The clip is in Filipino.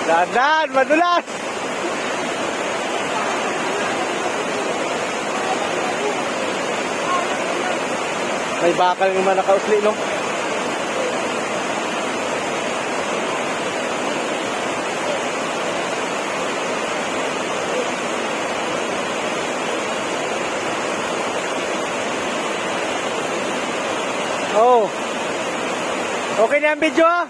Dahan, madulas! May bakal naman nakausli, no? Oh. Okay na ang video, ah.